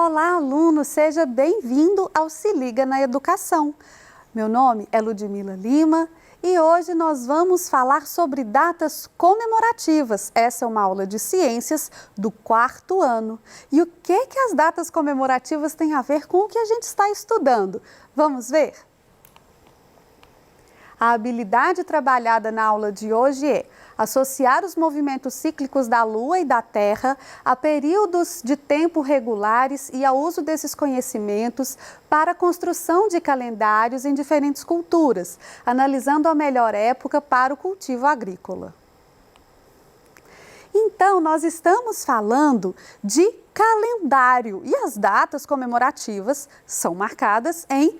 Olá, aluno! Seja bem-vindo ao Se Liga na Educação. Meu nome é Ludmila Lima e hoje nós vamos falar sobre datas comemorativas. Essa é uma aula de ciências do 4º ano. E o que as datas comemorativas têm a ver com o que a gente está estudando? Vamos ver? A habilidade trabalhada na aula de hoje é associar os movimentos cíclicos da Lua e da Terra a períodos de tempo regulares e ao uso desses conhecimentos para a construção de calendários em diferentes culturas, analisando a melhor época para o cultivo agrícola. Então, nós estamos falando de calendário e as datas comemorativas são marcadas em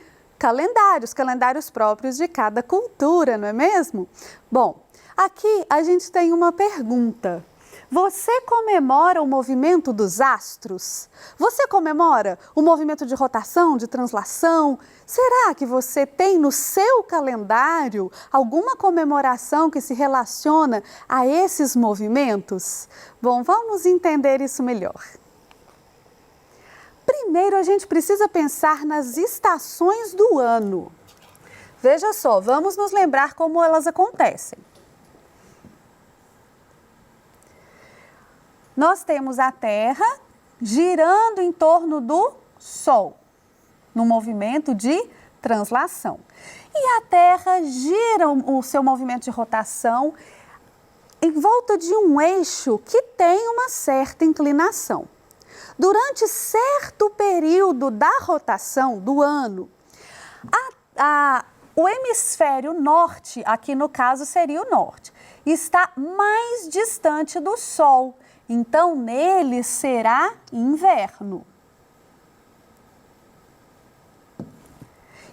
calendários próprios de cada cultura, não é mesmo? Bom, aqui a gente tem uma pergunta. Você comemora o movimento dos astros? Você comemora o movimento de rotação, de translação? Será que você tem no seu calendário alguma comemoração que se relaciona a esses movimentos? Bom, vamos entender isso melhor. Primeiro, a gente precisa pensar nas estações do ano. Veja só, vamos nos lembrar como elas acontecem. Nós temos a Terra girando em torno do Sol, no movimento de translação. E a Terra gira o seu movimento de rotação em volta de um eixo que tem uma certa inclinação. Durante certo período da rotação do ano, o hemisfério norte, aqui no caso seria o norte, está mais distante do Sol. Então, nele será inverno.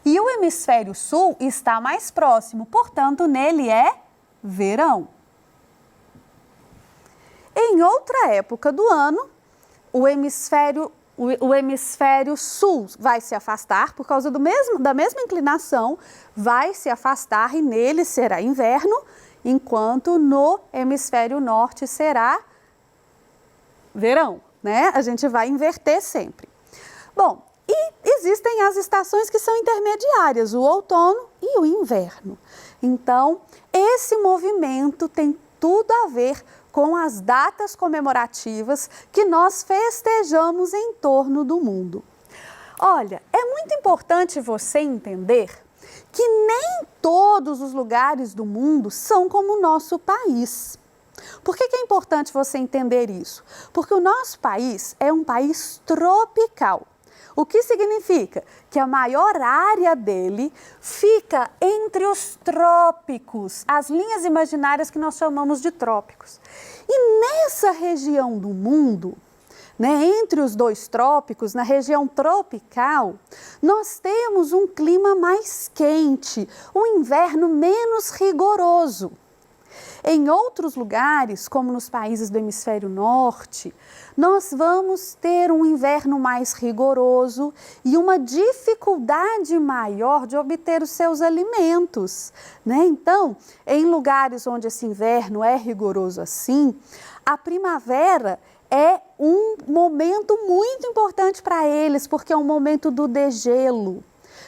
E o hemisfério sul está mais próximo, portanto, nele é verão. Em outra época do ano, o hemisfério sul vai se afastar por causa da mesma inclinação, vai se afastar e nele será inverno, enquanto no hemisfério norte será verão, né? A gente vai inverter sempre. Bom, e existem as estações que são intermediárias, o outono e o inverno. Então, esse movimento tem tudo a ver com as datas comemorativas que nós festejamos em torno do mundo. Olha, é muito importante você entender que nem todos os lugares do mundo são como o nosso país. Por que é importante você entender isso? Porque o nosso país é um país tropical. O que significa? Que a maior área dele fica entre os trópicos, as linhas imaginárias que nós chamamos de trópicos. E nessa região do mundo, né, entre os dois trópicos, na região tropical, nós temos um clima mais quente, um inverno menos rigoroso. Em outros lugares, como nos países do hemisfério norte, nós vamos ter um inverno mais rigoroso e uma dificuldade maior de obter os seus alimentos, né? Então, em lugares onde esse inverno é rigoroso assim, a primavera é um momento muito importante para eles, porque é um momento do degelo.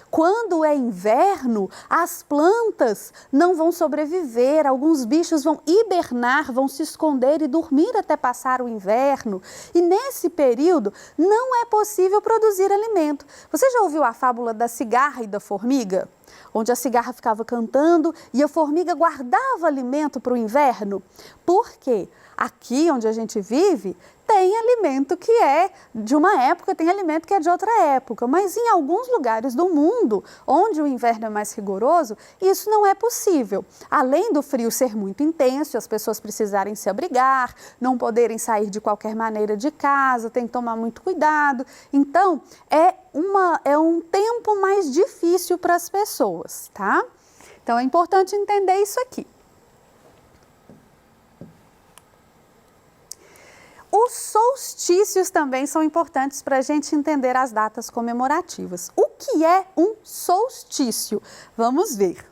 Quando é inverno, as plantas não vão sobreviver, alguns bichos vão hibernar, vão se esconder e dormir até passar o inverno. E nesse período não é possível produzir alimento. Você já ouviu a fábula da cigarra e da formiga? Onde a cigarra ficava cantando e a formiga guardava alimento para o inverno? Por quê? Aqui onde a gente vive, tem alimento que é de uma época, tem alimento que é de outra época, mas em alguns lugares do mundo, onde o inverno é mais rigoroso, isso não é possível. Além do frio ser muito intenso, as pessoas precisarem se abrigar, não poderem sair de qualquer maneira de casa, tem que tomar muito cuidado. Então, é um tempo mais difícil para as pessoas, tá? Então, é importante entender isso aqui. Os solstícios também são importantes para a gente entender as datas comemorativas. O que é um solstício? Vamos ver.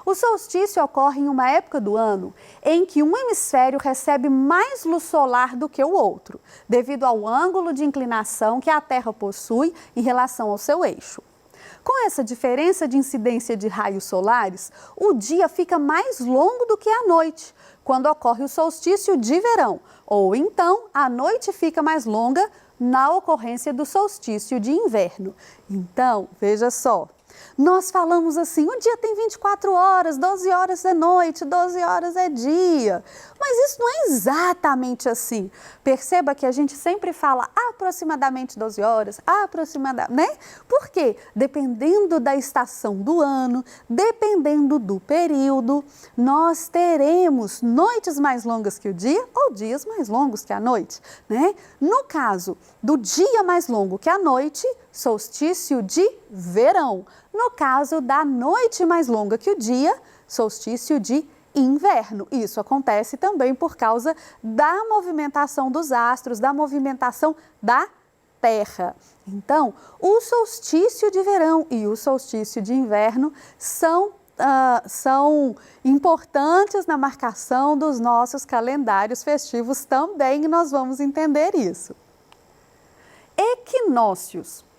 O solstício ocorre em uma época do ano em que um hemisfério recebe mais luz solar do que o outro, devido ao ângulo de inclinação que a Terra possui em relação ao seu eixo. Com essa diferença de incidência de raios solares, o dia fica mais longo do que a noite, quando ocorre o solstício de verão, ou então a noite fica mais longa na ocorrência do solstício de inverno. Então, veja só. Nós falamos assim, o dia tem 24 horas, 12 horas é noite, 12 horas é dia. Mas isso não é exatamente assim. Perceba que a gente sempre fala aproximadamente 12 horas, aproximadamente, né? Por quê? Dependendo da estação do ano, dependendo do período, nós teremos noites mais longas que o dia ou dias mais longos que a noite, né? No caso do dia mais longo que a noite, solstício de verão. No caso da noite mais longa que o dia, solstício de inverno. Isso acontece também por causa da movimentação dos astros, da movimentação da Terra. Então, o solstício de verão e o solstício de inverno são importantes na marcação dos nossos calendários festivos também, e nós vamos entender isso. Equinócios.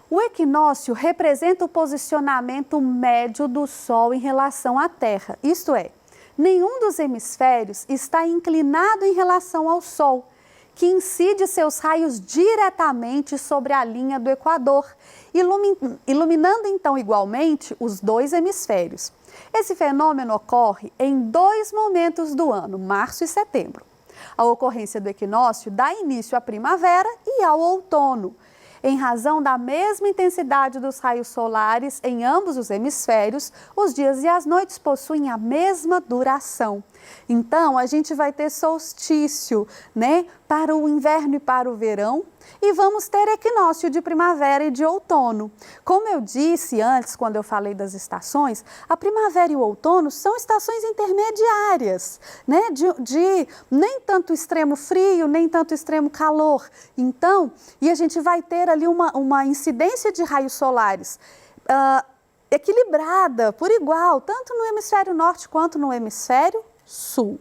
O equinócio representa o posicionamento médio do Sol em relação à Terra, isto é, nenhum dos hemisférios está inclinado em relação ao Sol, que incide seus raios diretamente sobre a linha do Equador, iluminando então igualmente os dois hemisférios. Esse fenômeno ocorre em 2 momentos do ano, março e setembro. A ocorrência do equinócio dá início à primavera e ao outono, em razão da mesma intensidade dos raios solares em ambos os hemisférios, os dias e as noites possuem a mesma duração. Então, a gente vai ter solstício, né, para o inverno e para o verão, e vamos ter equinócio de primavera e de outono. Como eu disse antes, quando eu falei das estações, a primavera e o outono são estações intermediárias, né, de nem tanto extremo frio, nem tanto extremo calor. Então, e a gente vai ter ali uma incidência de raios solares equilibrada, por igual, tanto no hemisfério norte quanto no hemisfério sul.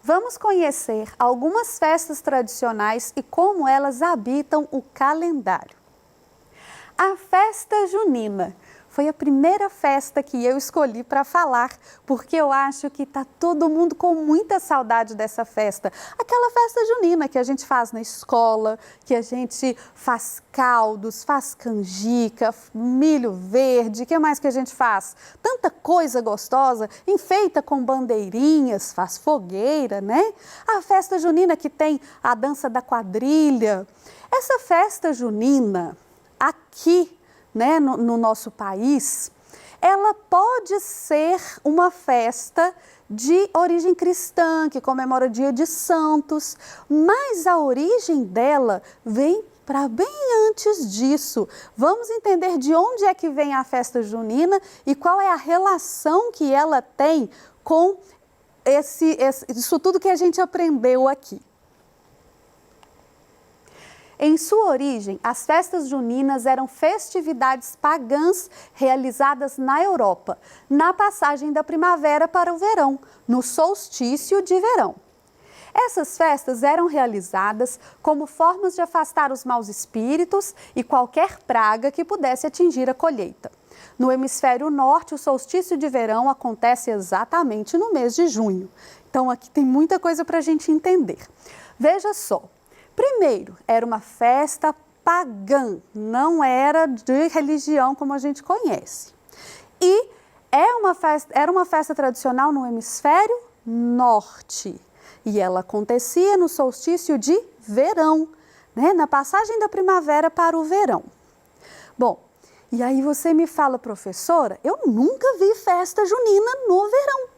Vamos conhecer algumas festas tradicionais e como elas habitam o calendário. A festa junina foi a primeira festa que eu escolhi para falar, porque eu acho que está todo mundo com muita saudade dessa festa. Aquela festa junina que a gente faz na escola, que a gente faz caldos, faz canjica, milho verde, o que mais que a gente faz? Tanta coisa gostosa, enfeita com bandeirinhas, faz fogueira, né? A festa junina que tem a dança da quadrilha. Essa festa junina, aqui, né, no nosso país, ela pode ser uma festa de origem cristã, que comemora o Dia de Santos, mas a origem dela vem para bem antes disso. Vamos entender de onde é que vem a festa junina e qual é a relação que ela tem com isso tudo que a gente aprendeu aqui. Em sua origem, as festas juninas eram festividades pagãs realizadas na Europa, na passagem da primavera para o verão, no solstício de verão. Essas festas eram realizadas como formas de afastar os maus espíritos e qualquer praga que pudesse atingir a colheita. No hemisfério norte, o solstício de verão acontece exatamente no mês de junho. Então, aqui tem muita coisa para a gente entender. Veja só. Primeiro, era uma festa pagã, não era de religião como a gente conhece. E era uma festa tradicional no hemisfério norte. E ela acontecia no solstício de verão, né? Na passagem da primavera para o verão. Bom, e aí você me fala, professora, eu nunca vi festa junina no verão.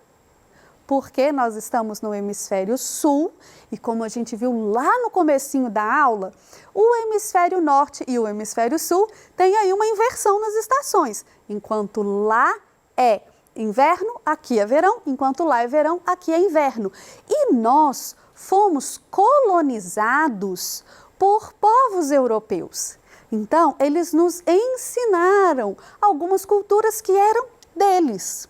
Porque nós estamos no hemisfério sul e como a gente viu lá no comecinho da aula, o hemisfério norte e o hemisfério sul têm aí uma inversão nas estações. Enquanto lá é inverno, aqui é verão, enquanto lá é verão, aqui é inverno. E nós fomos colonizados por povos europeus. Então, eles nos ensinaram algumas culturas que eram deles.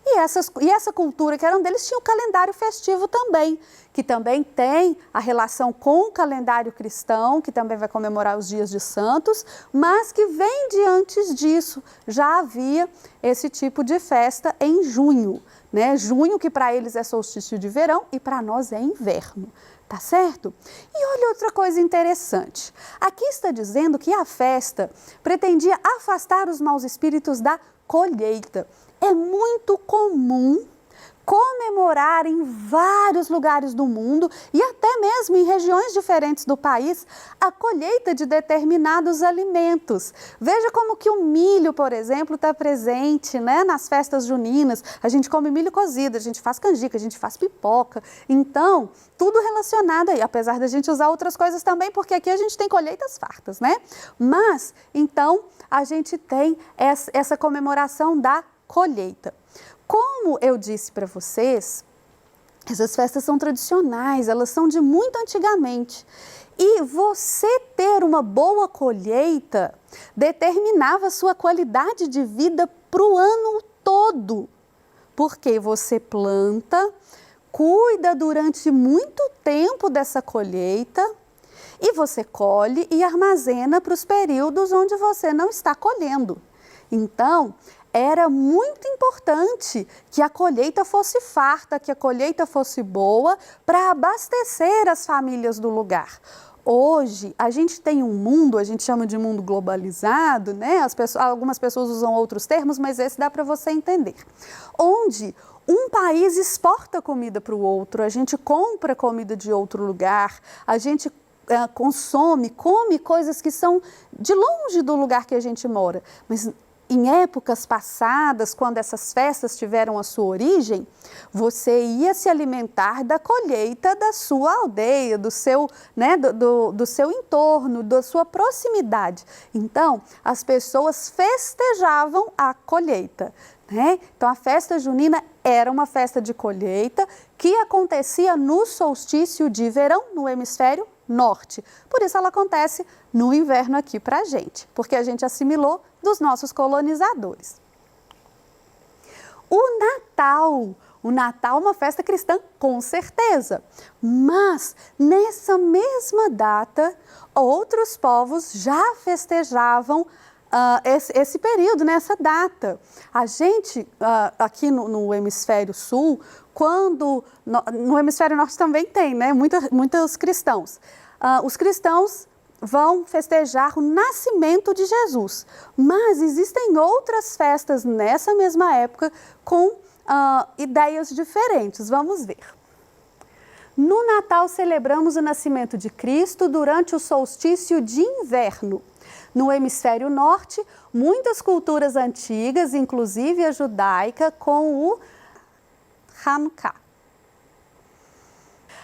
E essa cultura que eram deles tinha o calendário festivo também, que também tem a relação com o calendário cristão, que também vai comemorar os dias de santos, mas que vem de antes disso. Já havia esse tipo de festa em junho, né? Junho, que para eles é solstício de verão e para nós é inverno. Tá certo? E olha outra coisa interessante. Aqui está dizendo que a festa pretendia afastar os maus espíritos da colheita. É muito comum comemorar em vários lugares do mundo e até mesmo em regiões diferentes do país a colheita de determinados alimentos. Veja como que o milho, por exemplo, está presente, né, nas festas juninas. A gente come milho cozido, a gente faz canjica, a gente faz pipoca. Então, tudo relacionado aí, apesar da gente usar outras coisas também, porque aqui a gente tem colheitas fartas, né? Mas, então, a gente tem essa comemoração da colheita. Como eu disse para vocês, essas festas são tradicionais, elas são de muito antigamente. E você ter uma boa colheita determinava a sua qualidade de vida para o ano todo. Porque você planta, cuida durante muito tempo dessa colheita e você colhe e armazena para os períodos onde você não está colhendo. Então, era muito importante que a colheita fosse farta, que a colheita fosse boa para abastecer as famílias do lugar. Hoje, a gente tem um mundo, a gente chama de mundo globalizado, né? Algumas pessoas usam outros termos, mas esse dá para você entender. Onde um país exporta comida para o outro, a gente compra comida de outro lugar, a gente come coisas que são de longe do lugar que a gente mora, mas em épocas passadas, quando essas festas tiveram a sua origem, você ia se alimentar da colheita da sua aldeia, do seu, né, do seu entorno, da sua proximidade. Então, as pessoas festejavam a colheita, né? Então, a festa junina era uma festa de colheita que acontecia no solstício de verão, no hemisfério norte. Por isso ela acontece no inverno aqui para a gente, porque a gente assimilou dos nossos colonizadores. O Natal é uma festa cristã, com certeza, mas nessa mesma data, outros povos já festejavam esse período, nessa data. A gente, aqui no hemisfério sul, no hemisfério norte também tem, né, muitos cristãos. Os cristãos vão festejar o nascimento de Jesus, mas existem outras festas nessa mesma época com ideias diferentes. Vamos ver. No Natal celebramos o nascimento de Cristo durante o solstício de inverno. No hemisfério norte, muitas culturas antigas, inclusive a judaica, com o Hanukkah.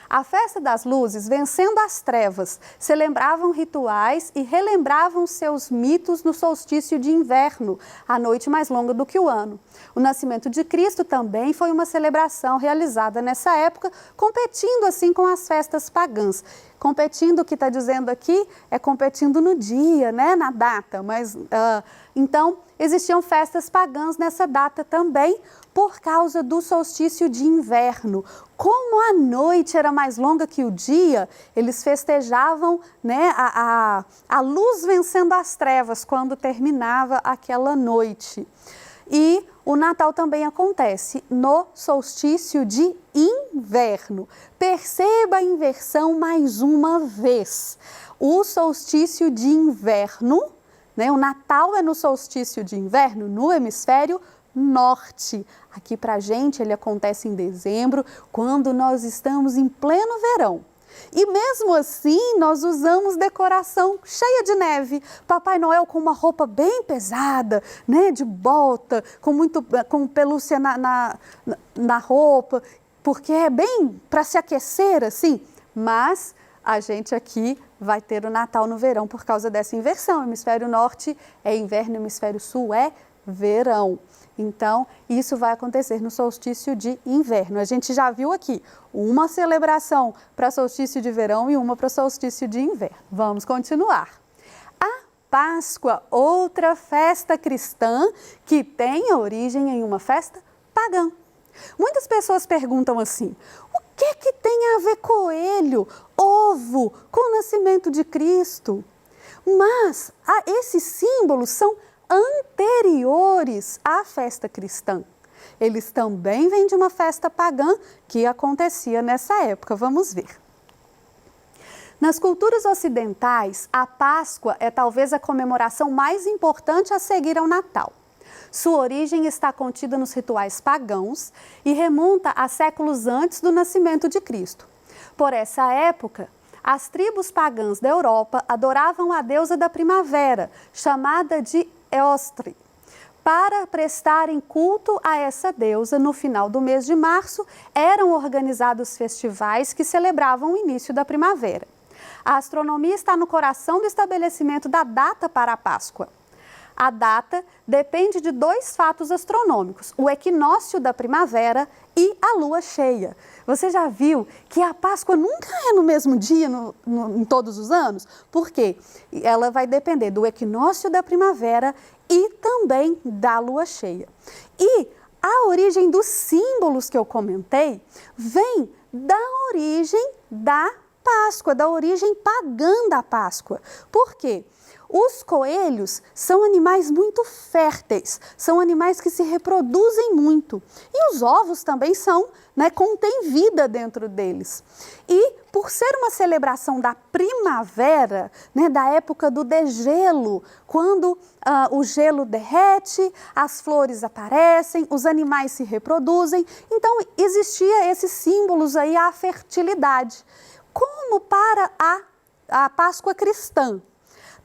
A festa das luzes, vencendo as trevas, celebravam rituais e relembravam seus mitos no solstício de inverno, a noite mais longa do que o ano. O nascimento de Cristo também foi uma celebração realizada nessa época, competindo assim com as festas pagãs. Competindo, o que está dizendo aqui, é competindo no dia, né, na data, mas então existiam festas pagãs nessa data também, por causa do solstício de inverno. Como a noite era mais longa que o dia, eles festejavam, né, a luz vencendo as trevas quando terminava aquela noite. E o Natal também acontece no solstício de inverno. Perceba a inversão mais uma vez. O solstício de inverno, né, o Natal é no solstício de inverno, no hemisfério norte. Aqui pra gente ele acontece em dezembro, quando nós estamos em pleno verão. E mesmo assim nós usamos decoração cheia de neve. Papai Noel com uma roupa bem pesada, né, de bota, com pelúcia na roupa, porque é bem para se aquecer assim. Mas a gente aqui vai ter o Natal no verão por causa dessa inversão. O hemisfério norte é inverno, o hemisfério sul é verão. Então, isso vai acontecer no solstício de inverno. A gente já viu aqui uma celebração para solstício de verão e uma para solstício de inverno. Vamos continuar. A Páscoa, outra festa cristã que tem origem em uma festa pagã. Muitas pessoas perguntam assim: o que tem a ver coelho, ovo, com o nascimento de Cristo? Mas esses símbolos são anteriores à festa cristã. Eles também vêm de uma festa pagã que acontecia nessa época. Vamos ver. Nas culturas ocidentais, a Páscoa é talvez a comemoração mais importante a seguir ao Natal. Sua origem está contida nos rituais pagãos e remonta a séculos antes do nascimento de Cristo. Por essa época, as tribos pagãs da Europa adoravam a deusa da primavera, chamada de Eostre. Para prestarem culto a essa deusa, no final do mês de março, eram organizados festivais que celebravam o início da primavera. A astronomia está no coração do estabelecimento da data para a Páscoa. A data depende de dois fatos astronômicos, o equinócio da primavera e a lua cheia. Você já viu que a Páscoa nunca é no mesmo dia em todos os anos? Por quê? Ela vai depender do equinócio da primavera e também da lua cheia. E a origem dos símbolos que eu comentei vem da origem da Páscoa, da origem pagã da Páscoa. Por quê? Os coelhos são animais muito férteis, são animais que se reproduzem muito. E os ovos também contêm vida dentro deles. E por ser uma celebração da primavera, da época do degelo, quando o gelo derrete, as flores aparecem, os animais se reproduzem, então existia esses símbolos aí à fertilidade. Como para a Páscoa cristã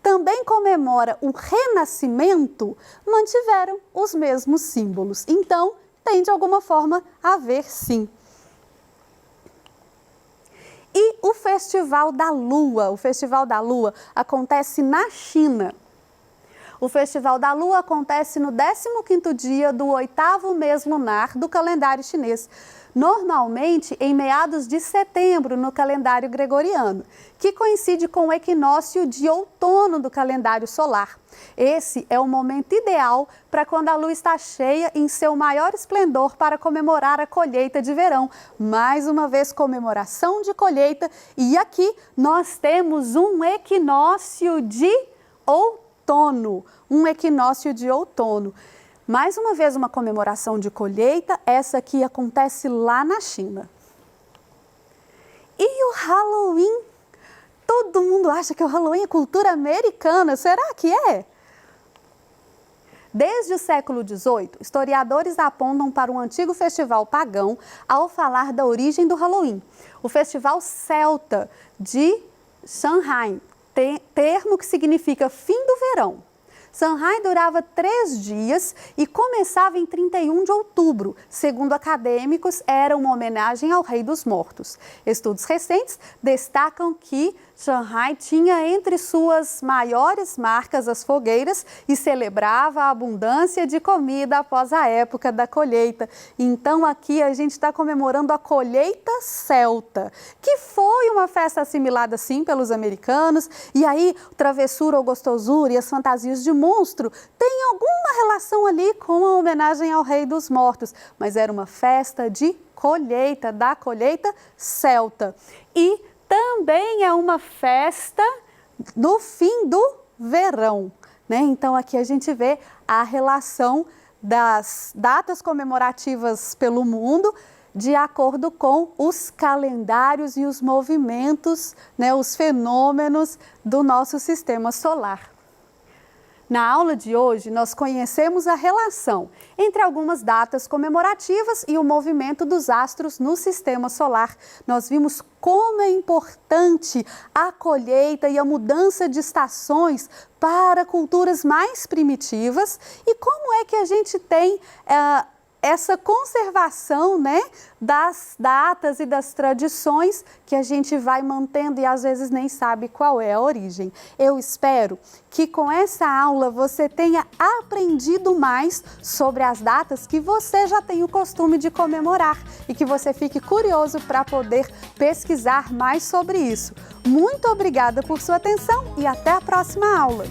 também comemora o renascimento, mantiveram os mesmos símbolos. Então, tem de alguma forma a ver sim. E o Festival da Lua acontece na China. O Festival da Lua acontece no 15º dia do 8º mês lunar do calendário chinês, normalmente em meados de setembro no calendário gregoriano, que coincide com o equinócio de outono do calendário solar. Esse é o momento ideal para quando a lua está cheia em seu maior esplendor para comemorar a colheita de verão. Mais uma vez, comemoração de colheita, e aqui nós temos um equinócio de outono, Mais uma vez, uma comemoração de colheita, essa aqui acontece lá na China. E o Halloween? Todo mundo acha que o Halloween é cultura americana, será que é? Desde o século XVIII, historiadores apontam para um antigo festival pagão ao falar da origem do Halloween. O festival celta de Samhain, termo que significa fim do verão. Samhain durava 3 dias e começava em 31 de outubro. Segundo acadêmicos, era uma homenagem ao Rei dos Mortos. Estudos recentes destacam que Samhain tinha entre suas maiores marcas as fogueiras e celebrava a abundância de comida após a época da colheita. Então aqui a gente está comemorando a colheita celta, que foi uma festa assimilada sim pelos americanos. E aí, travessura ou gostosura e as fantasias de monstro têm alguma relação ali com a homenagem ao Rei dos Mortos, mas era uma festa de colheita, da colheita celta. E também é uma festa do fim do verão, Então aqui a gente vê a relação das datas comemorativas pelo mundo de acordo com os calendários e os movimentos, os fenômenos do nosso sistema solar. Na aula de hoje, nós conhecemos a relação entre algumas datas comemorativas e o movimento dos astros no sistema solar. Nós vimos como é importante a colheita e a mudança de estações para culturas mais primitivas e como é que a gente tem essa conservação das datas e das tradições que a gente vai mantendo e às vezes nem sabe qual é a origem. Eu espero que com essa aula você tenha aprendido mais sobre as datas que você já tem o costume de comemorar e que você fique curioso para poder pesquisar mais sobre isso. Muito obrigada por sua atenção e até a próxima aula!